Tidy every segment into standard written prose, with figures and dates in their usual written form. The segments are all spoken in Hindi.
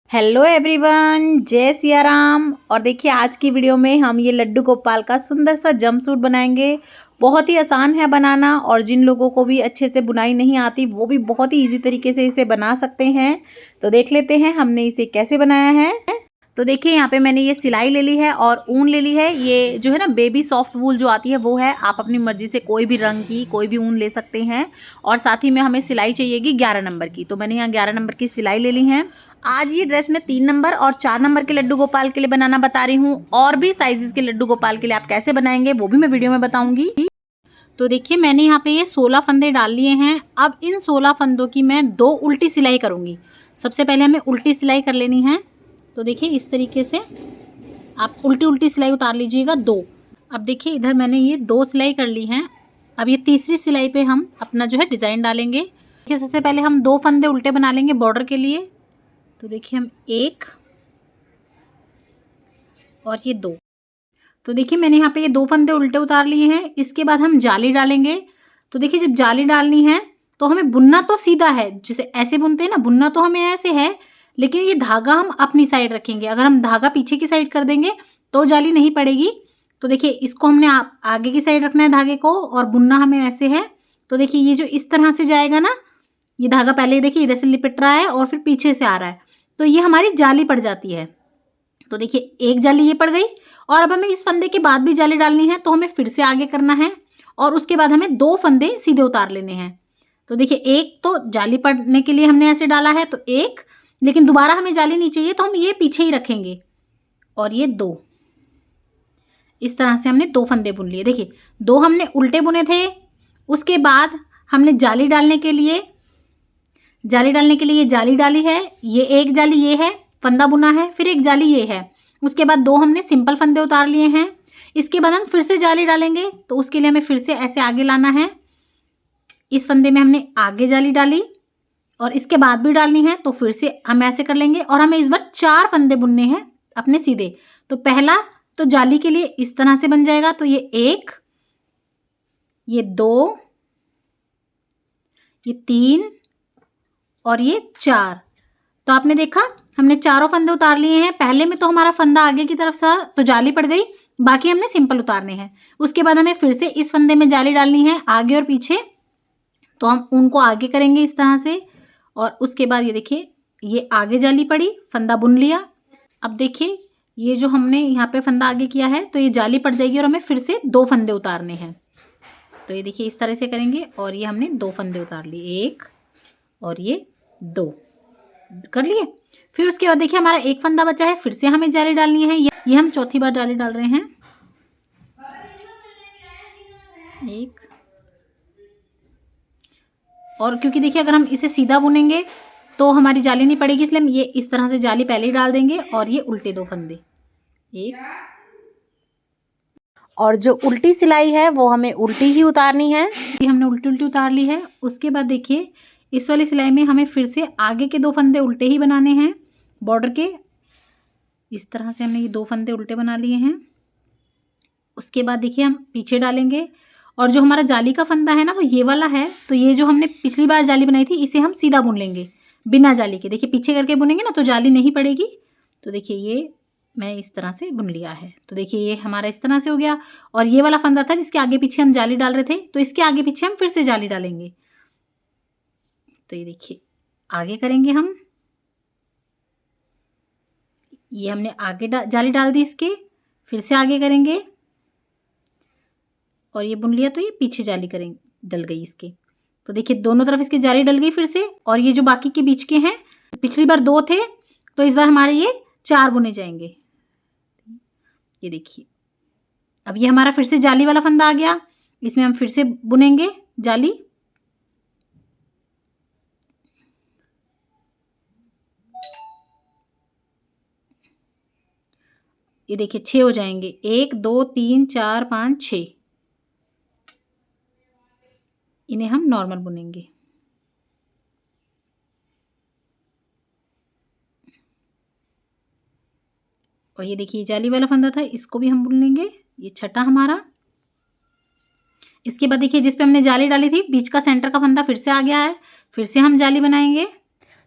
हेलो एवरीवन, जय सिया राम। और देखिए आज की वीडियो में हम ये लड्डू गोपाल का सुंदर सा जंपसूट बनाएंगे। बहुत ही आसान है बनाना और जिन लोगों को भी अच्छे से बुनाई नहीं आती वो भी बहुत ही इजी तरीके से इसे बना सकते हैं। तो देख लेते हैं हमने इसे कैसे बनाया है। तो देखिए यहाँ पे मैंने ये सिलाई ले ली है और ऊन ले ली है। ये जो है ना बेबी सॉफ्ट वूल जो आती है वो है। आप अपनी मर्जी से कोई भी रंग की कोई भी ऊन ले सकते हैं। और साथ ही में हमें सिलाई चाहिएगी 11 नंबर की, तो मैंने यहाँ 11 नंबर की सिलाई ले ली है। आज ये ड्रेस मैं 3 नंबर और 4 नंबर के लड्डू गोपाल के लिए बनाना बता रही हूँ। और भी साइजेस के लड्डू गोपाल के लिए आप कैसे बनाएंगे वो भी मैं वीडियो में बताऊंगी। तो देखिए मैंने यहाँ पे ये 16 फंदे डाल लिए हैं। अब इन 16 फंदों की मैं 2 उल्टी सिलाई करूँगी। सबसे पहले हमें उल्टी सिलाई कर लेनी है। तो देखिए इस तरीके से आप उल्टी उल्टी सिलाई उतार लीजिएगा 2। अब देखिए इधर मैंने ये 2 सिलाई कर ली हैं। अब ये तीसरी सिलाई पे हम अपना जो है डिज़ाइन डालेंगे। देखिए सबसे पहले हम 2 फंदे उल्टे बना लेंगे बॉर्डर के लिए। तो देखिए हम 1 और ये 2। तो देखिए मैंने यहाँ पे ये 2 फंदे उल्टे उतार लिए हैं। इसके बाद हम जाली डालेंगे। तो देखिए जब जाली डालनी है तो हमें बुनना तो सीधा है, जैसे ऐसे बुनते हैं ना, बुनना तो हमें ऐसे है, लेकिन ये धागा हम अपनी साइड रखेंगे। अगर हम धागा पीछे की साइड कर देंगे तो जाली नहीं पड़ेगी। तो देखिए इसको हमने आगे की साइड रखना है धागे को, और बुनना हमें ऐसे है। तो देखिए ये जो इस तरह से जाएगा ना, ये धागा पहले देखिए इधर से लिपट रहा है और फिर पीछे से आ रहा है, तो ये हमारी जाली पड़ जाती है। तो देखिए एक जाली ये पड़ गई। और अब हमें इस फंदे के बाद भी जाली डालनी है, तो हमें फिर से आगे करना है और उसके बाद हमें 2 फंदे सीधे उतार लेने हैं। तो देखिए एक तो जाली पड़ने के लिए हमने ऐसे डाला है, तो एक, लेकिन दोबारा हमें जाली नहीं चाहिए तो हम ये पीछे ही रखेंगे। और ये 2, इस तरह से हमने 2 फंदे बुन लिए। देखिए 2 हमने उल्टे बुने थे, उसके बाद हमने जाली डालने के लिए जाली डाली है। ये एक जाली ये है, फंदा बुना है, फिर एक जाली ये है। उसके बाद 2 हमने सिंपल फंदे उतार लिए हैं। इसके बाद हम फिर से जाली डालेंगे, तो उसके लिए हमें फिर से ऐसे आगे लाना है। इस फंदे में हमने आगे जाली डाली और इसके बाद भी डालनी है, तो फिर से हम ऐसे कर लेंगे। और हमें इस बार 4 फंदे बुनने हैं अपने सीधे। तो पहला तो जाली के लिए इस तरह से बन जाएगा। तो ये 1, ये 2, ये 3 और ये 4। तो आपने देखा हमने चारों फंदे उतार लिए हैं। पहले में तो हमारा फंदा आगे की तरफ था तो जाली पड़ गई, बाकी हमने सिंपल उतारने हैं। उसके बाद हमें फिर से इस फंदे में जाली डालनी है आगे और पीछे, तो हम उनको आगे करेंगे इस तरह से। और उसके बाद ये देखिए ये आगे जाली पड़ी, फंदा बुन लिया। अब देखिए ये जो हमने यहाँ पे फंदा आगे किया है तो ये जाली पड़ जाएगी और हमें फिर से 2 फंदे उतारने हैं। तो ये देखिए इस तरह से करेंगे और ये हमने 2 फंदे उतार लिए, 1 और ये 2 कर लिए। फिर उसके बाद देखिए हमारा एक फंदा बचा है, फिर से हमें जाली डालनी है। ये हम चौथी बार जाली डाल रहे हैं। 1 और क्योंकि देखिए अगर हम इसे सीधा बुनेंगे तो हमारी जाली नहीं पड़ेगी, इसलिए हम ये इस तरह से जाली पहले ही डाल देंगे। और ये उल्टे 2 फंदे, 1, और जो उल्टी सिलाई है वो हमें उल्टी ही उतारनी है। ये हमने उल्टी उल्टी उतार ली है। उसके बाद देखिए इस वाली सिलाई में हमें फिर से आगे के 2 फंदे उल्टे ही बनाने हैं बॉर्डर के। इस तरह से हमने ये 2 फंदे उल्टे बना लिए हैं। उसके बाद देखिए हम पीछे डालेंगे, और जो हमारा जाली का फंदा है ना वो ये वाला है। तो ये जो हमने पिछली बार जाली बनाई थी इसे हम सीधा बुन लेंगे बिना जाली के। देखिए पीछे करके बुनेंगे ना तो जाली नहीं पड़ेगी। तो देखिए ये मैं इस तरह से बुन लिया है। तो देखिए ये हमारा इस तरह से हो गया। और ये वाला फंदा था जिसके आगे पीछे हम जाली डाल रहे थे, तो इसके आगे पीछे हम फिर से जाली डालेंगे। तो ये देखिए आगे करेंगे हम, ये हमने आगे जाली डाल दी इसके, फिर से आगे करेंगे और ये बुन लिया। तो ये पीछे जाली करेंगे, डल गई इसके। तो देखिए दोनों तरफ इसकी जाली डल गई फिर से। और ये जो बाकी के बीच के हैं, पिछली बार 2 थे तो इस बार हमारे ये 4 बुने जाएंगे। ये देखिए अब ये हमारा फिर से जाली वाला फंदा आ गया, इसमें हम फिर से बुनेंगे जाली। ये देखिए 6 हो जाएंगे, 1 2 3 4 5 6। इन्हें हम नॉर्मल बुनेंगे। और ये देखिए जाली वाला फंदा था, इसको भी हम बुन लेंगे। ये छठा हमारा। इसके बाद देखिए जिस पे हमने जाली डाली थी बीच का सेंटर का फंदा फिर से आ गया है, फिर से हम जाली बनाएंगे।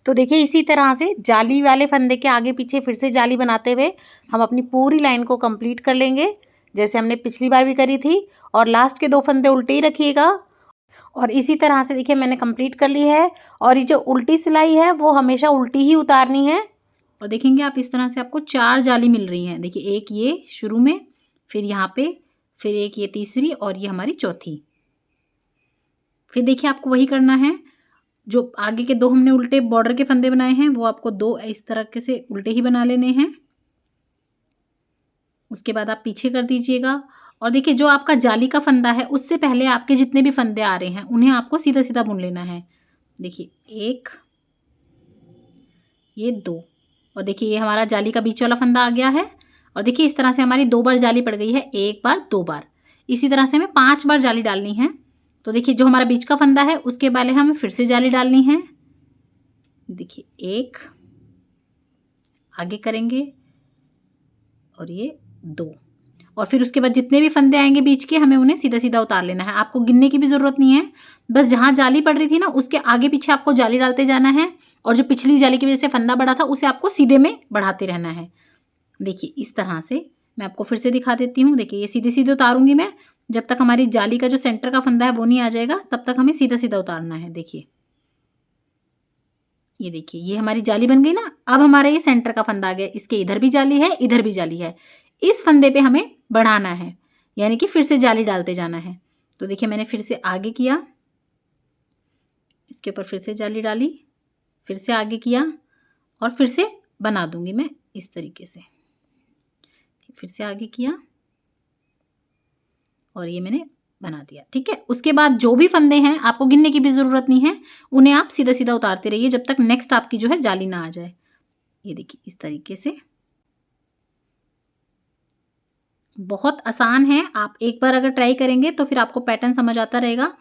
तो देखिए इसी तरह से जाली वाले फंदे के आगे पीछे फिर से जाली बनाते हुए हम अपनी पूरी लाइन को कंप्लीट कर लेंगे, जैसे हमने पिछली बार भी करी थी। और लास्ट के 2 फंदे उल्टे ही रखिएगा। और इसी तरह से देखिए मैंने कंप्लीट कर ली है। और ये जो उल्टी सिलाई है वो हमेशा उल्टी ही उतारनी है। और देखेंगे आप इस तरह से आपको 4 जाली मिल रही हैं। देखिए एक ये शुरू में, फिर यहाँ पे, फिर एक ये तीसरी और ये हमारी चौथी। फिर देखिए आपको वही करना है, जो आगे के 2 हमने उल्टे बॉर्डर के फंदे बनाए हैं वो आपको 2 इस तरह से उल्टे ही बना लेने हैं। उसके बाद आप पीछे कर दीजिएगा। और देखिए जो आपका जाली का फंदा है उससे पहले आपके जितने भी फंदे आ रहे हैं उन्हें आपको सीधा सीधा बुन लेना है। देखिए 1, ये 2, और देखिए ये हमारा जाली का बीच वाला फंदा आ गया है। और देखिए इस तरह से हमारी 2 बार जाली पड़ गई है, 1 बार 2 बार। इसी तरह से हमें 5 बार जाली डालनी है। तो देखिए जो हमारा बीच का फंदा है उसके पहले हमें फिर से जाली डालनी है। देखिए 1, आगे करेंगे, और ये 2, और फिर उसके बाद जितने भी फंदे आएंगे बीच के हमें उन्हें सीधा सीधा उतार लेना है। आपको गिनने की भी ज़रूरत नहीं है, बस जहाँ जाली पड़ रही थी ना उसके आगे पीछे आपको जाली डालते जाना है। और जो पिछली जाली की वजह से फंदा बढ़ा था उसे आपको सीधे में बढ़ाते रहना है। देखिए इस तरह से मैं आपको फिर से दिखा देती हूँ। देखिए ये सीधे सीधे उतारूंगी मैं, जब तक हमारी जाली का जो सेंटर का फंदा है वो नहीं आ जाएगा तब तक हमें सीधा सीधा उतारना है। देखिए ये देखिए ये हमारी जाली बन गई ना। अब हमारा ये सेंटर का फंदा आ गया, इसके इधर भी जाली है इधर भी जाली है। इस फंदे पे हमें बढ़ाना है, यानी कि फिर से जाली डालते जाना है। तो देखिए मैंने फिर से आगे किया, इसके ऊपर फिर से जाली डाली, फिर से आगे किया, और फिर से बना दूंगी मैं इस तरीके से। फिर से आगे किया और ये मैंने बना दिया। ठीक है, उसके बाद जो भी फंदे हैं आपको गिनने की भी ज़रूरत नहीं है, उन्हें आप सीधा सीधा उतारते रहिए जब तक नेक्स्ट आपकी जो है जाली ना आ जाए। ये देखिए इस तरीके से, बहुत आसान है। आप एक बार अगर ट्राई करेंगे तो फिर आपको पैटर्न समझ आता रहेगा।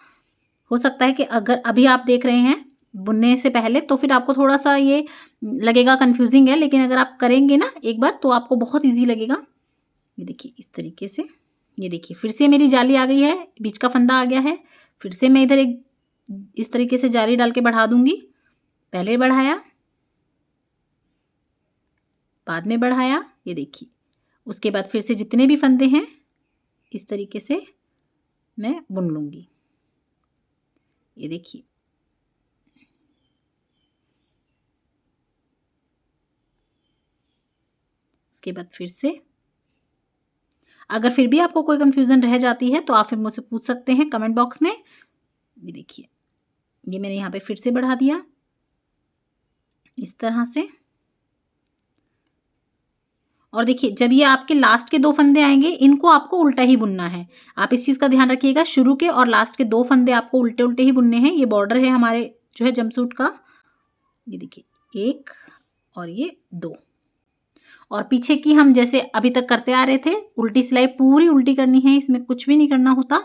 हो सकता है कि अगर अभी आप देख रहे हैं बुनने से पहले तो फिर आपको थोड़ा सा ये लगेगा कंफ्यूजिंग है, लेकिन अगर आप करेंगे ना एक बार तो आपको बहुत ईजी लगेगा। ये देखिए इस तरीके से, ये देखिए फिर से मेरी जाली आ गई है, बीच का फंदा आ गया है। फिर से मैं इधर एक इस तरीके से जाली डाल के बढ़ा दूंगी। पहले बढ़ाया, बाद में बढ़ाया, ये देखिए। उसके बाद फिर से जितने भी फंदे हैं इस तरीके से मैं बुन लूंगी। ये देखिए उसके बाद फिर से, अगर फिर भी आपको कोई कंफ्यूजन रह जाती है तो आप फिर मुझसे पूछ सकते हैं कमेंट बॉक्स में। ये देखिए ये मैंने यहाँ पे फिर से बढ़ा दिया इस तरह से। और देखिए जब ये आपके लास्ट के 2 फंदे आएंगे इनको आपको उल्टा ही बुनना है। आप इस चीज़ का ध्यान रखिएगा, शुरू के और लास्ट के 2 फंदे आपको उल्टे उल्टे ही बुनने हैं। ये बॉर्डर है हमारे जो है जंपसूट का। ये देखिए 1 और ये 2, और पीछे की हम जैसे अभी तक करते आ रहे थे उल्टी सिलाई पूरी उल्टी करनी है, इसमें कुछ भी नहीं करना होता।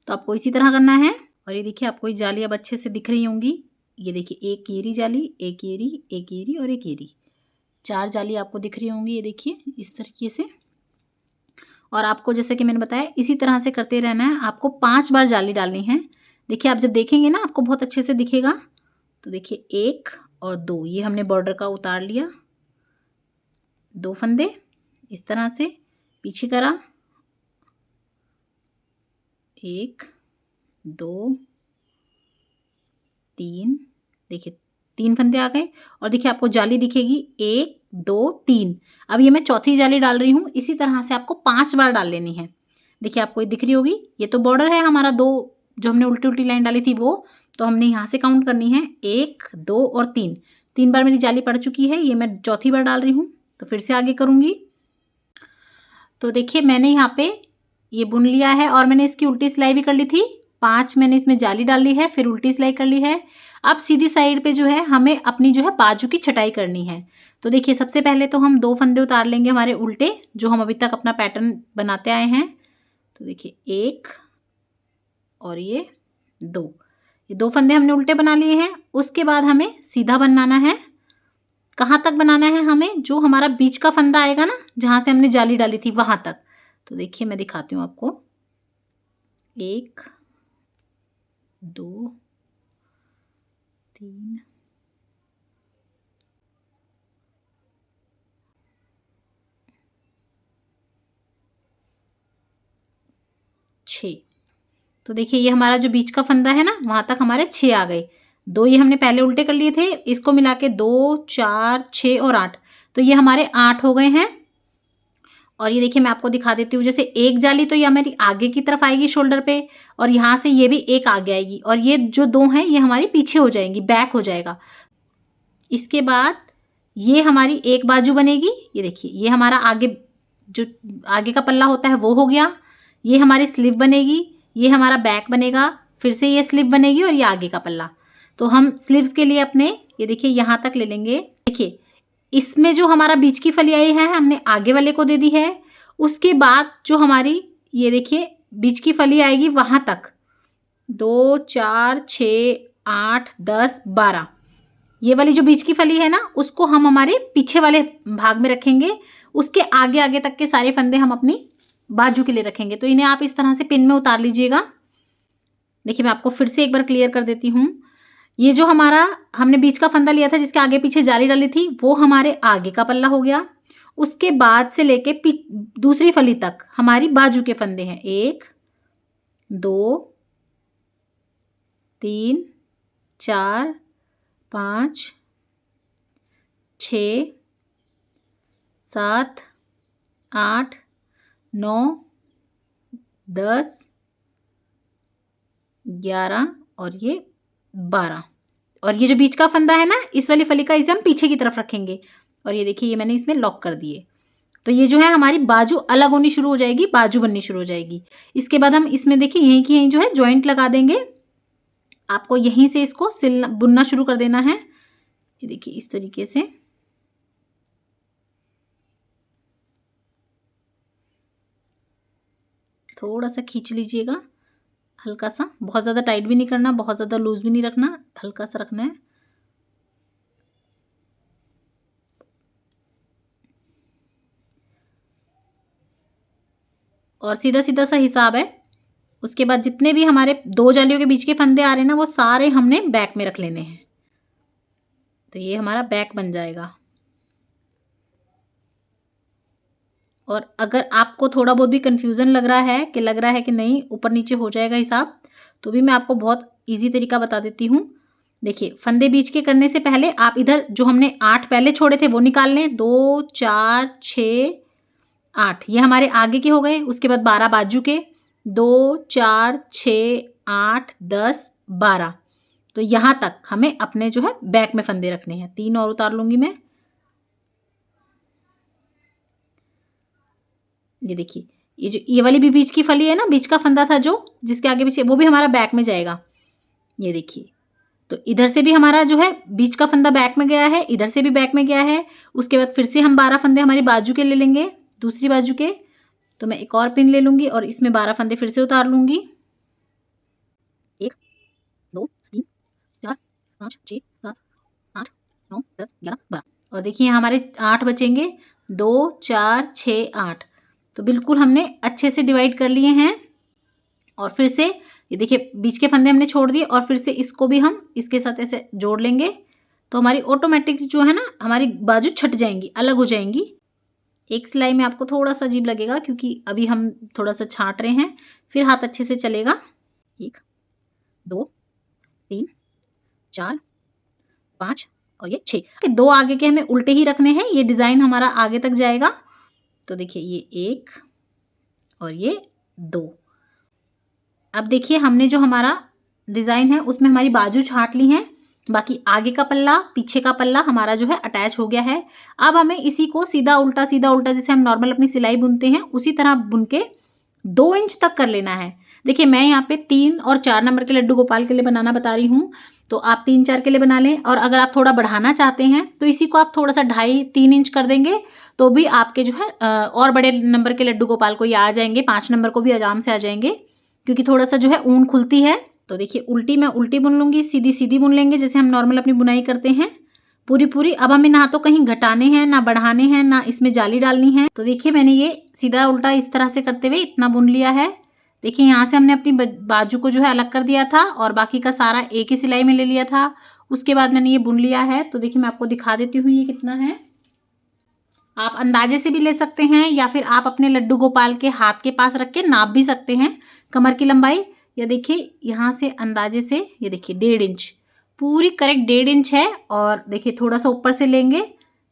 तो आपको इसी तरह करना है। और ये देखिए आपको ये जाली अब अच्छे से दिख रही होंगी। ये देखिए एक येरी जाली, एक येरी, एक येरी और एक येरी, 4 जाली आपको दिख रही होंगी। ये देखिए इस तरीके से। और आपको जैसे कि मैंने बताया इसी तरह से करते रहना है। आपको 5 बार जाली डालनी है। देखिए आप जब देखेंगे ना आपको बहुत अच्छे से दिखेगा। तो देखिए 1 और 2 ये हमने बॉर्डर का उतार लिया, 2 फंदे इस तरह से पीछे करा, 1 2 3, देखिए 3 फंदे आ गए। और देखिए आपको जाली दिखेगी 1 2 3। अब ये मैं चौथी जाली डाल रही हूँ। इसी तरह से आपको 5 बार डाल लेनी है। देखिए आपको ये दिख रही होगी, ये तो बॉर्डर है हमारा 2 जो हमने उल्टी उल्टी लाइन डाली थी वो, तो हमने यहाँ से काउंट करनी है 1 2 और 3। 3 बार मेरी जाली पड़ चुकी है, ये मैं चौथी बार डाल रही हूँ। तो फिर से आगे करूँगी। तो देखिए मैंने यहाँ पे ये बुन लिया है और मैंने इसकी उल्टी सिलाई भी कर ली थी। 5 मैंने इसमें जाली डाल ली है, फिर उल्टी सिलाई कर ली है। अब सीधी साइड पे जो है हमें अपनी जो है बाजू की छटाई करनी है। तो देखिए सबसे पहले तो हम 2 फंदे उतार लेंगे हमारे उल्टे, जो हम अभी तक अपना पैटर्न बनाते आए हैं। तो देखिए 1 और ये 2, ये 2 फंदे हमने उल्टे बना लिए हैं। उसके बाद हमें सीधा बनाना है। कहाँ तक बनाना है हमें, जो हमारा बीच का फंदा आएगा ना जहाँ से हमने जाली डाली थी वहाँ तक। तो देखिए मैं दिखाती हूँ आपको, 1 2 3 6। तो देखिए ये हमारा जो बीच का फंदा है ना, वहाँ तक हमारे 6 आ गए। 2 ये हमने पहले उल्टे कर लिए थे, इसको मिला के 2, 4, 6 और 8, तो ये हमारे 8 हो गए हैं। और ये देखिए मैं आपको दिखा देती हूँ, जैसे एक जाली तो ये हमारी आगे की तरफ आएगी शोल्डर पे, और यहाँ से ये भी एक आगे आएगी, और ये जो 2 हैं ये हमारी पीछे हो जाएंगी, बैक हो जाएगा। इसके बाद ये हमारी एक बाजू बनेगी। ये देखिए ये हमारा आगे जो आगे का पल्ला होता है वो हो गया। ये हमारी स्लीव बनेगी, ये हमारा बैक बनेगा, फिर से ये स्लीव बनेगी और ये आगे का पल्ला। तो हम स्लीव्स के लिए अपने ये देखिए यहाँ तक ले लेंगे। देखिए इसमें जो हमारा बीच की फली आई है हमने आगे वाले को दे दी है। उसके बाद जो हमारी ये देखिए बीच की फली आएगी वहाँ तक 2, 4, 6, 8, 10, 12, ये वाली जो बीच की फली है ना उसको हम हमारे पीछे वाले भाग में रखेंगे। उसके आगे आगे तक के सारे फंदे हम अपनी बाजू के लिए रखेंगे। तो इन्हें आप इस तरह से पिन में उतार लीजिएगा। देखिए मैं आपको फिर से एक बार क्लियर कर देती हूँ। ये जो हमारा हमने बीच का फंदा लिया था जिसके आगे पीछे जाली डाली थी वो हमारे आगे का पल्ला हो गया। उसके बाद से लेके दूसरी फली तक हमारी बाजू के फंदे हैं। 1, 2, 3, 4, 5, 6, 7, 8, 9, 10, 11 और ये 12। और ये जो बीच का फंदा है ना इस वाली फली का, इसे हम पीछे की तरफ रखेंगे। और ये देखिए ये मैंने इसमें लॉक कर दिए। तो ये जो है हमारी बाजू अलग होनी शुरू हो जाएगी, बाजू बननी शुरू हो जाएगी। इसके बाद हम इसमें देखिए यहीं की यहीं जो है जॉइंट लगा देंगे। आपको यहीं से इसको सिलना बुनना शुरू कर देना है। ये देखिए इस तरीके से थोड़ा सा खींच लीजिएगा, हल्का सा, बहुत ज़्यादा टाइट भी नहीं करना, बहुत ज़्यादा लूज भी नहीं रखना, हल्का सा रखना है। और सीधा सीधा सा हिसाब है। उसके बाद जितने भी हमारे 2 जालियों के बीच के फंदे आ रहे हैं ना वो सारे हमने बैक में रख लेने हैं। तो ये हमारा बैक बन जाएगा। और अगर आपको थोड़ा बहुत भी कंफ्यूजन लग रहा है कि नहीं ऊपर नीचे हो जाएगा हिसाब, तो भी मैं आपको बहुत इजी तरीका बता देती हूँ। देखिए फंदे बीच के करने से पहले आप इधर जो हमने 8 पहले छोड़े थे वो निकाल लें। 2, 4, 6, 8 ये हमारे आगे के हो गए। उसके बाद 12 बाजू के, 2, 4, 6, 8, 10, 12। तो यहाँ तक हमें अपने जो है बैक में फंदे रखने हैं। 3 और उतार लूंगी मैं। ये देखिए ये जो ये वाली भी बीच की फली है ना, बीच का फंदा था जो जिसके आगे पीछे, वो भी हमारा बैक में जाएगा। ये देखिए तो इधर से भी हमारा जो है बीच का फंदा बैक में गया है, इधर से भी बैक में गया है। उसके बाद फिर से हम 12 फंदे हमारी बाजू के ले लेंगे, दूसरी बाजू के। तो मैं एक और पिन ले लूंगी और इसमें 12 फंदे फिर से उतार लूंगी। 1, 2, 3, 4, 5, 6, 7, 8, 9, 10, 11, 12। और देखिए हमारे 8 बचेंगे। 2, 4, 6, 8। तो बिल्कुल हमने अच्छे से डिवाइड कर लिए हैं। और फिर से ये देखिए बीच के फंदे हमने छोड़ दिए और फिर से इसको भी हम इसके साथ ऐसे जोड़ लेंगे। तो हमारी ऑटोमेटिक जो है ना हमारी बाजू छट जाएंगी, अलग हो जाएंगी। एक सिलाई में आपको थोड़ा सा अजीब लगेगा क्योंकि अभी हम थोड़ा सा छांट रहे हैं, फिर हाथ अच्छे से चलेगा। 1, 2, 3, 4, 5 और ये 6। 2 आगे के हमें उल्टे ही रखने हैं, ये डिज़ाइन हमारा आगे तक जाएगा। तो देखिए ये 1 और ये 2। अब देखिए हमने जो हमारा डिज़ाइन है उसमें हमारी बाजू छांट ली हैं, बाकी आगे का पल्ला पीछे का पल्ला हमारा जो है अटैच हो गया है। अब हमें इसी को सीधा उल्टा जैसे हम नॉर्मल अपनी सिलाई बुनते हैं उसी तरह बुन के 2 इंच तक कर लेना है। देखिए मैं यहाँ पे 3 और 4 नंबर के लड्डू गोपाल के लिए बनाना बता रही हूँ, तो आप 3, 4 के लिए बना लें। और अगर आप थोड़ा बढ़ाना चाहते हैं तो इसी को आप थोड़ा सा 2.5, 3 इंच कर देंगे तो भी आपके जो है और बड़े नंबर के लड्डू गोपाल को ये आ जाएंगे। 5 नंबर को भी आराम से आ जाएंगे क्योंकि थोड़ा सा जो है ऊन खुलती है। तो देखिए उल्टी मैं उल्टी बुन लूँगी, सीधी सीधी बुन लेंगे जैसे हम नॉर्मल अपनी बुनाई करते हैं पूरी। अब हमें ना तो कहीं घटाने हैं ना बढ़ाने हैं ना इसमें जाली डालनी है। तो देखिए मैंने ये सीधा उल्टा इस तरह से करते हुए इतना बुन लिया है। देखिए यहाँ से हमने अपनी बाजू को जो है अलग कर दिया था और बाकी का सारा एक ही सिलाई में ले लिया था। उसके बाद मैंने ये बुन लिया है। तो देखिए मैं आपको दिखा देती हूँ ये कितना है। आप अंदाजे से भी ले सकते हैं या फिर आप अपने लड्डू गोपाल के हाथ के पास रख के नाप भी सकते हैं कमर की लंबाई। ये देखिए यहाँ से अंदाजे से, ये देखिए 1.5 इंच, पूरी करेक्ट 1.5 इंच है। और देखिए थोड़ा सा ऊपर से लेंगे,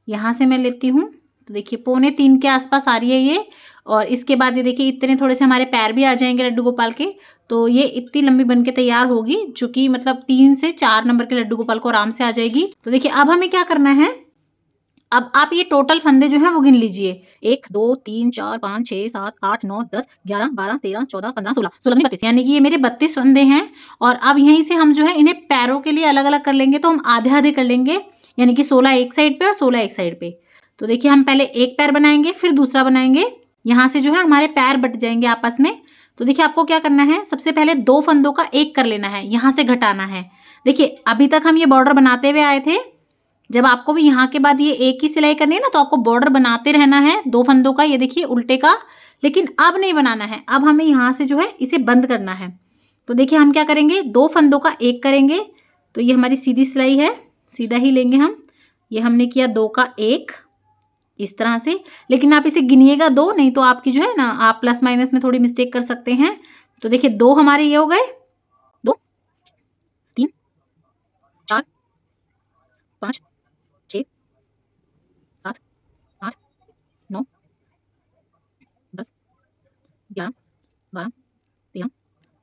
यहाँ से मैं लेती हूँ तो देखिए 2.25 के आसपास आ रही है ये। और इसके बाद ये देखिए इतने थोड़े से हमारे पैर भी आ जाएंगे लड्डू गोपाल के, तो ये इतनी लंबी बन के तैयार होगी, जो कि मतलब 3 से 4 नंबर के लड्डू गोपाल को आराम से आ जाएगी। तो देखिए अब हमें क्या करना है, अब आप ये टोटल फंदे जो है वो गिन लीजिए। 1 2 3 4 5 6 7 8 9 10 11 12 13 14 15 16 16 नहीं 32, यानी कि ये मेरे 32 फंदे हैं। और अब यहीं से हम जो है इन्हें पैरों के लिए अलग अलग कर लेंगे, तो हम आधे आधे कर लेंगे, यानी कि 16 एक साइड पे और 16 एक साइड पे। तो देखिए हम पहले एक पैर बनाएंगे, फिर दूसरा बनाएंगे, यहाँ से जो है हमारे पैर बट जाएंगे आपस में। तो देखिए आपको क्या करना है, सबसे पहले 2 फंदों का एक कर लेना है, यहाँ से घटाना है। देखिए अभी तक हम ये बॉर्डर बनाते हुए आए थे, जब आपको भी यहाँ के बाद ये एक ही सिलाई करनी है ना, तो आपको बॉर्डर बनाते रहना है 2 फंदों का, ये देखिए उल्टे का। लेकिन अब नहीं बनाना है, अब हमें यहाँ से जो है इसे बंद करना है। तो देखिए हम क्या करेंगे, 2 फंदों का एक करेंगे, तो ये हमारी सीधी सिलाई है, सीधा ही लेंगे हम। ये हमने किया 2 का 1 इस तरह से, लेकिन आप इसे गिनिएगा 2, नहीं तो आपकी जो है ना, आप प्लस माइनस में थोड़ी मिस्टेक कर सकते हैं। तो देखिए 2 हमारे ये हो गए, 2 3 4 5 6 7 8 9 10 11 12 13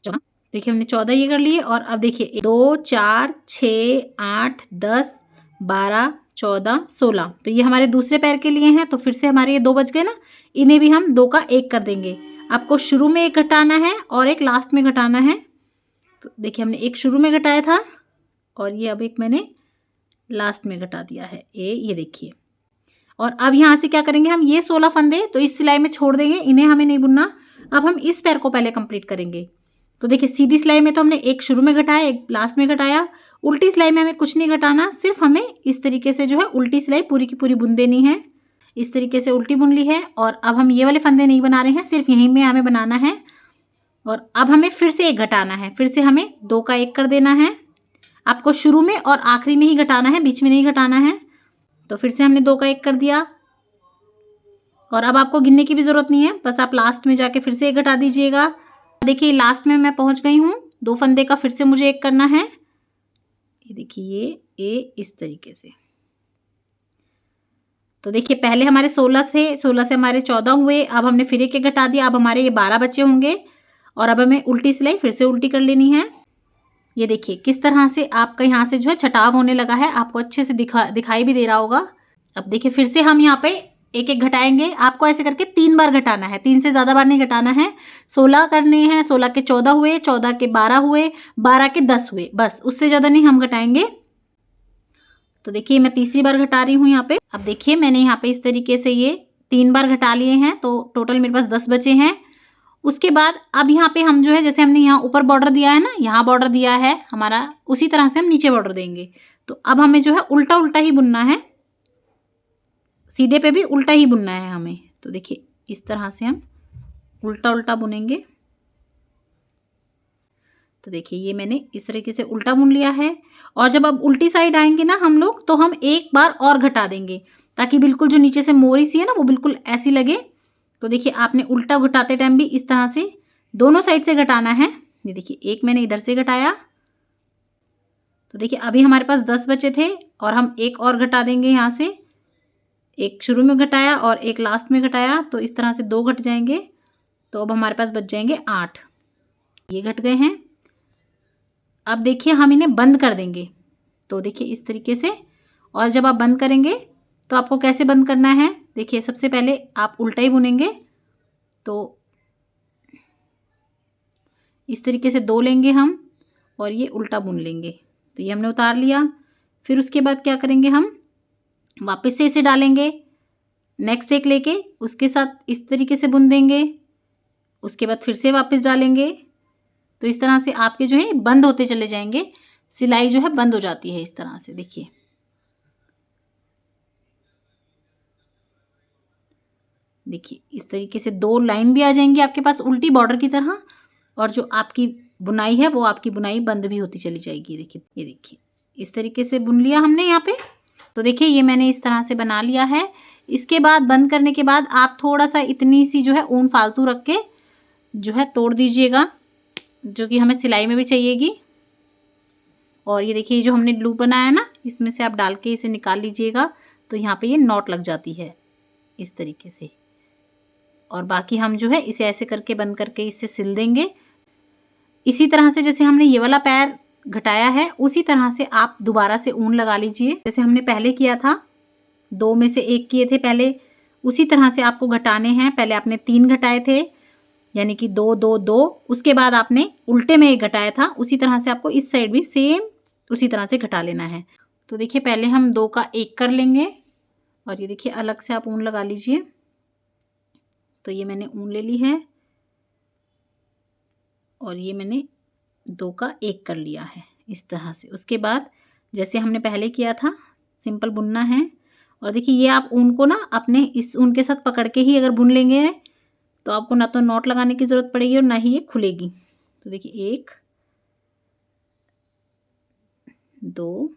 14। देखिए हमने 14 ये कर लिए। और अब देखिए 2 4 6 8 10 12 14 16, तो ये हमारे दूसरे पैर के लिए हैं। तो फिर से हमारे ये 2 बच गए ना, इन्हें भी हम 2 का 1 कर देंगे। आपको शुरू में एक घटाना है और एक लास्ट में घटाना है। तो देखिए हमने एक शुरू में घटाया था और ये अब एक मैंने लास्ट में घटा दिया है, ये देखिए। और अब यहाँ से क्या करेंगे, हम ये 16 फंदे तो इस सिलाई में छोड़ देंगे, इन्हें हमें नहीं बुनना। अब हम इस पैर को पहले कंप्लीट करेंगे। तो देखिए सीधी सिलाई में तो हमने एक शुरू में घटाया, एक लास्ट में घटाया। उल्टी सिलाई में हमें कुछ नहीं घटाना, सिर्फ हमें इस तरीके से जो है उल्टी सिलाई पूरी की पूरी बुन देनी है। इस तरीके से उल्टी बुन ली है। और अब हम ये वाले फंदे नहीं बना रहे हैं, सिर्फ यहीं में हमें बनाना है। और अब हमें फिर से एक घटाना है, फिर से हमें 2 का 1 कर देना है। आपको शुरू में और आखिरी में ही घटाना है, बीच में नहीं घटाना है। तो फिर से हमने 2 का 1 कर दिया। और अब आपको गिनने की भी ज़रूरत नहीं है, बस आप लास्ट में जाके फिर से 1 घटा दीजिएगा। देखिए लास्ट में मैं पहुंच गई हूँ, 2 फंदे का फिर से मुझे 1 करना है। ये देखिए ये इस तरीके से। तो देखिए पहले हमारे 16 थे, 16 से हमारे 14 हुए, अब हमने फिर एक घटा दिया, अब हमारे ये 12 बचे होंगे। और अब हमें उल्टी सिलाई फिर से उल्टी कर लेनी है। ये देखिए किस तरह से आपका यहाँ से जो है छटाव होने लगा है, आपको अच्छे से दिखाई भी दे रहा होगा। अब देखिए फिर से हम यहाँ पे एक एक घटाएंगे। आपको ऐसे करके 3 बार घटाना है, 3 से ज़्यादा बार नहीं घटाना है। 16 करने हैं, 16 के 14 हुए, 14 के 12 हुए, 12 के 10 हुए, बस उससे ज़्यादा नहीं हम घटाएंगे। तो देखिए मैं तीसरी बार घटा रही हूँ यहाँ पे। अब देखिए मैंने यहाँ पे इस तरीके से ये 3 बार घटा लिए हैं, तो टोटल मेरे पास 10 बचे हैं। उसके बाद अब यहाँ पे हम जो है, जैसे हमने यहाँ ऊपर बॉर्डर दिया है ना, यहाँ बॉर्डर दिया है हमारा, उसी तरह से हम नीचे बॉर्डर देंगे। तो अब हमें जो है उल्टा उल्टा ही बुनना है, सीधे पे भी उल्टा ही बुनना है हमें। तो देखिए इस तरह से हम उल्टा उल्टा बुनेंगे। तो देखिए ये मैंने इस तरीके से उल्टा बुन लिया है। और जब अब उल्टी साइड आएंगे ना हम लोग, तो हम एक बार और घटा देंगे, ताकि बिल्कुल जो नीचे से मोरी सी है ना, वो बिल्कुल ऐसी लगे। तो देखिए आपने उल्टा घटाते टाइम भी इस तरह से दोनों साइड से घटाना है। ये देखिए एक मैंने इधर से घटाया। तो देखिए अभी हमारे पास 10 बचे थे और हम एक और घटा देंगे यहाँ से। एक शुरू में घटाया और एक लास्ट में घटाया, तो इस तरह से 2 घट जाएंगे। तो अब हमारे पास बच जाएंगे 8, ये घट गए हैं। अब देखिए हम इन्हें बंद कर देंगे। तो देखिए इस तरीके से। और जब आप बंद करेंगे तो आपको कैसे बंद करना है, देखिए सबसे पहले आप उल्टा ही बुनेंगे। तो इस तरीके से 2 लेंगे हम और ये उल्टा बुन लेंगे। तो ये हमने उतार लिया। फिर उसके बाद क्या करेंगे, हम वापस से इसे डालेंगे, नेक्स्ट एक लेके उसके साथ इस तरीके से बुन देंगे। उसके बाद फिर से वापस डालेंगे। तो इस तरह से आपके जो है बंद होते चले जाएंगे, सिलाई जो है बंद हो जाती है इस तरह से। देखिए देखिए इस तरीके से 2 लाइन भी आ जाएंगी आपके पास उल्टी बॉर्डर की तरह, और जो आपकी बुनाई है वो आपकी बुनाई बंद भी होती चली जाएगी। देखिए ये देखिए इस तरीके से बुन लिया हमने यहाँ पे। तो देखिए ये मैंने इस तरह से बना लिया है। इसके बाद बंद करने के बाद आप थोड़ा सा इतनी सी जो है ऊन फालतू रख के जो है तोड़ दीजिएगा, जो कि हमें सिलाई में भी चाहिएगी। और ये देखिए जो हमने लूप बनाया ना, इसमें से आप डाल के इसे निकाल लीजिएगा, तो यहाँ पे ये नॉट लग जाती है इस तरीके से। और बाकी हम जो है इसे ऐसे करके बंद करके इससे सिल देंगे। इसी तरह से जैसे हमने ये वाला पैर घटाया है, उसी तरह से आप दोबारा से ऊन लगा लीजिए, जैसे हमने पहले किया था। 2 में से 1 किए थे पहले, उसी तरह से आपको घटाने हैं। पहले आपने 3 घटाए थे, यानी कि 2 2 2, उसके बाद आपने उल्टे में 1 घटाया था। उसी तरह से आपको इस साइड भी सेम उसी तरह से घटा लेना है। तो देखिए पहले हम 2 का 1 कर लेंगे, और ये देखिए अलग से आप ऊन लगा लीजिए। तो ये मैंने ऊन ले ली है, और ये मैंने 2 का 1 कर लिया है इस तरह से। उसके बाद जैसे हमने पहले किया था, सिंपल बुनना है। और देखिए ये आप ऊन को ना अपने इस ऊन के साथ पकड़ के ही अगर बुन लेंगे, तो आपको ना तो नॉट लगाने की ज़रूरत पड़ेगी और ना ही ये खुलेगी। तो देखिए 1 2,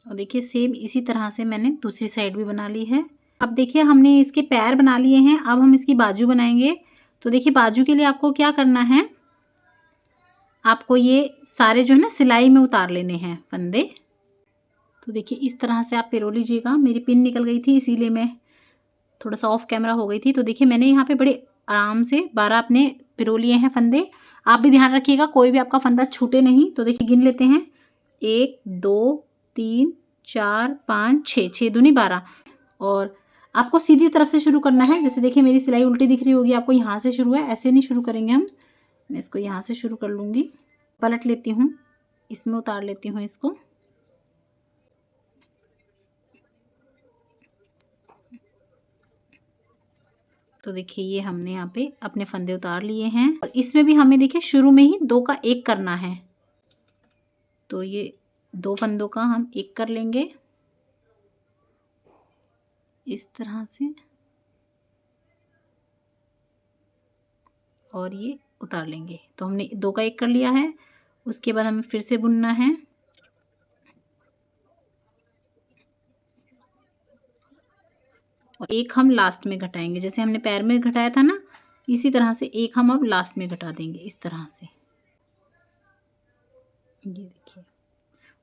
और देखिए सेम इसी तरह से मैंने दूसरी साइड भी बना ली है। अब देखिए हमने इसके पैर बना लिए हैं, अब हम इसकी बाजू बनाएंगे। तो देखिए बाजू के लिए आपको क्या करना है, आपको ये सारे जो है ना सिलाई में उतार लेने हैं फंदे। तो देखिए इस तरह से आप पिरो लीजिएगा। मेरी पिन निकल गई थी, इसीलिए मैं थोड़ा सा ऑफ कैमरा हो गई थी। तो देखिए मैंने यहाँ पे बड़े आराम से 12 अपने पिरो लिए हैं फंदे। आप भी ध्यान रखिएगा कोई भी आपका फंदा छूटे नहीं। तो देखिए गिन लेते हैं, 1 2 3 4 5 6, 6 दूनी 12। और आपको सीधी तरफ से शुरू करना है। जैसे देखिए मेरी सिलाई उल्टी दिख रही होगी आपको, यहाँ से शुरू है, ऐसे नहीं शुरू करेंगे हम। मैं इसको यहाँ से शुरू कर लूँगी, पलट लेती हूँ, इसमें उतार लेती हूँ इसको। तो देखिए ये हमने यहाँ पे अपने फंदे उतार लिए हैं, और इसमें भी हमें देखिए शुरू में ही 2 का 1 करना है। तो ये 2 फंदों का हम 1 कर लेंगे इस तरह से, और ये उतार लेंगे। तो हमने 2 का 1 कर लिया है। उसके बाद हमें फिर से बुनना है, और 1 हम लास्ट में घटाएंगे। जैसे हमने पैर में घटाया था ना, इसी तरह से 1 हम अब लास्ट में घटा देंगे इस तरह से। ये देखिए,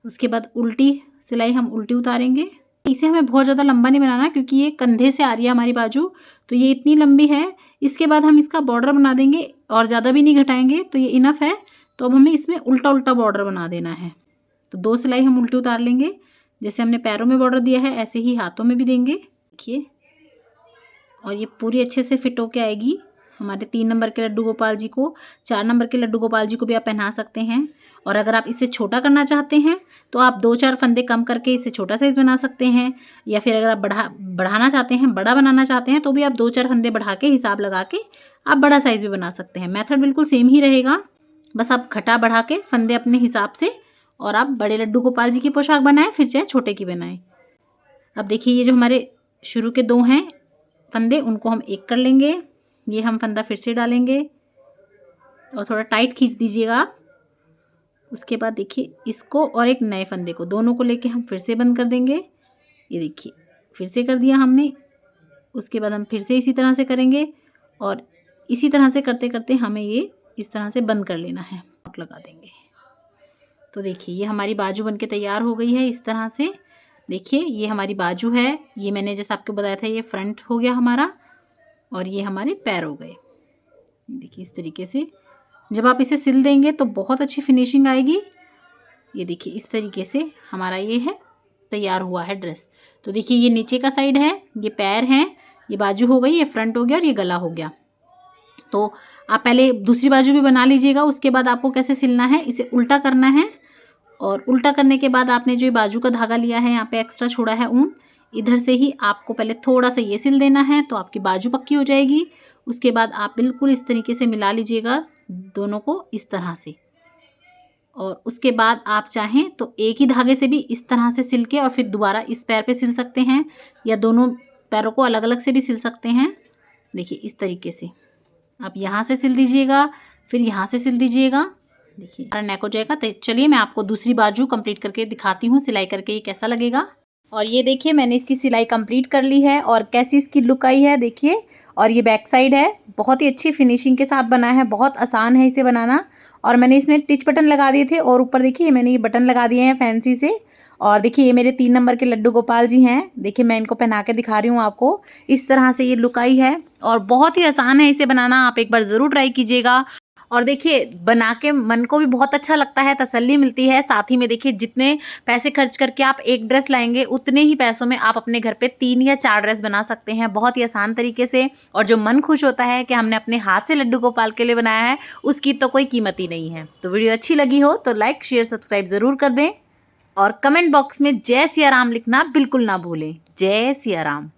उसके बाद उल्टी सिलाई हम उल्टी उतारेंगे। इसे हमें बहुत ज़्यादा लंबा नहीं बनाना, क्योंकि ये कंधे से आ रही है हमारी बाजू, तो ये इतनी लंबी है। इसके बाद हम इसका बॉर्डर बना देंगे, और ज़्यादा भी नहीं घटाएंगे, तो ये इनफ है। तो अब हमें इसमें उल्टा उल्टा बॉर्डर बना देना है। तो 2 सिलाई हम उल्टी उतार लेंगे, जैसे हमने पैरों में बॉर्डर दिया है ऐसे ही हाथों में भी देंगे। देखिए, और ये पूरी अच्छे से फिट होके आएगी। हमारे 3 नंबर के लड्डू गोपाल जी को, 4 नंबर के लड्डू गोपाल जी को भी आप पहना सकते हैं। और अगर आप इसे छोटा करना चाहते हैं, तो आप 2-4 फंदे कम करके इसे छोटा साइज़ बना सकते हैं। या फिर अगर आप बढ़ाना चाहते हैं, बड़ा बनाना चाहते हैं, तो भी आप 2-4 फंदे बढ़ा के हिसाब लगा के आप बड़ा साइज़ भी बना सकते हैं। मेथड बिल्कुल सेम ही रहेगा, बस आप घटा बढ़ा के फंदे अपने हिसाब से, और आप बड़े लड्डू गोपाल जी की पोशाक बनाएं, फिर चाहे छोटे की बनाएं। अब देखिए ये जो हमारे शुरू के 2 हैं फंदे, उनको हम 1 कर लेंगे। ये हम फंदा फिर से डालेंगे, और थोड़ा टाइट खींच दीजिएगा आप। उसके बाद देखिए इसको और एक नए फंदे को, दोनों को लेके हम फिर से बंद कर देंगे। ये देखिए फिर से कर दिया हमने। उसके बाद हम फिर से इसी तरह से करेंगे, और इसी तरह से करते करते हमें ये इस तरह से बंद कर लेना है, नॉट लगा देंगे। तो देखिए ये हमारी बाजू बन के तैयार हो गई है इस तरह से। देखिए ये हमारी बाजू है, ये मैंने जैसा आपको बताया था ये फ्रंट हो गया हमारा, और ये हमारे पैर हो गए। देखिए इस तरीके से जब आप इसे सिल देंगे तो बहुत अच्छी फिनिशिंग आएगी। ये देखिए इस तरीके से हमारा ये है तैयार हुआ है ड्रेस। तो देखिए ये नीचे का साइड है, ये पैर हैं, ये बाजू हो गई, ये फ्रंट हो गया, और ये गला हो गया। तो आप पहले दूसरी बाजू भी बना लीजिएगा। उसके बाद आपको कैसे सिलना है, इसे उल्टा करना है, और उल्टा करने के बाद आपने जो बाजू का धागा लिया है, यहाँ पे एक्स्ट्रा छोड़ा है ऊन, इधर से ही आपको पहले थोड़ा सा ये सिल देना है, तो आपकी बाजू पक्की हो जाएगी। उसके बाद आप बिल्कुल इस तरीके से मिला लीजिएगा दोनों को इस तरह से, और उसके बाद आप चाहें तो एक ही धागे से भी इस तरह से सिल के और फिर दोबारा इस पैर पे सिल सकते हैं, या दोनों पैरों को अलग अलग से भी सिल सकते हैं। देखिए इस तरीके से आप यहाँ से सिल दीजिएगा, फिर यहाँ से सिल दीजिएगा। देखिए हमारा नेक हो जाएगा। तो चलिए मैं आपको दूसरी बाजू कंप्लीट करके दिखाती हूँ सिलाई करके ये कैसा लगेगा। और ये देखिए मैंने इसकी सिलाई कंप्लीट कर ली है और कैसी इसकी लुक आई है देखिए। और ये बैक साइड है, बहुत ही अच्छी फिनिशिंग के साथ बना है, बहुत आसान है इसे बनाना। और मैंने इसमें टिच बटन लगा दिए थे और ऊपर देखिए मैंने ये बटन लगा दिए हैं फैंसी से। और देखिए ये मेरे 3 नंबर के लड्डू गोपाल जी हैं। देखिए मैं इनको पहना के दिखा रही हूँ आपको। इस तरह से ये लुक आई है और बहुत ही आसान है इसे बनाना, आप एक बार ज़रूर ट्राई कीजिएगा। और देखिए बना के मन को भी बहुत अच्छा लगता है, तसल्ली मिलती है। साथ ही में देखिए जितने पैसे खर्च करके आप एक ड्रेस लाएंगे उतने ही पैसों में आप अपने घर पे 3 या 4 ड्रेस बना सकते हैं बहुत ही आसान तरीके से। और जो मन खुश होता है कि हमने अपने हाथ से लड्डू गोपाल के लिए बनाया है, उसकी तो कोई कीमत ही नहीं है। तो वीडियो अच्छी लगी हो तो लाइक शेयर सब्सक्राइब ज़रूर कर दें और कमेंट बॉक्स में जय सिया राम लिखना बिल्कुल ना भूलें। जय सिया राम।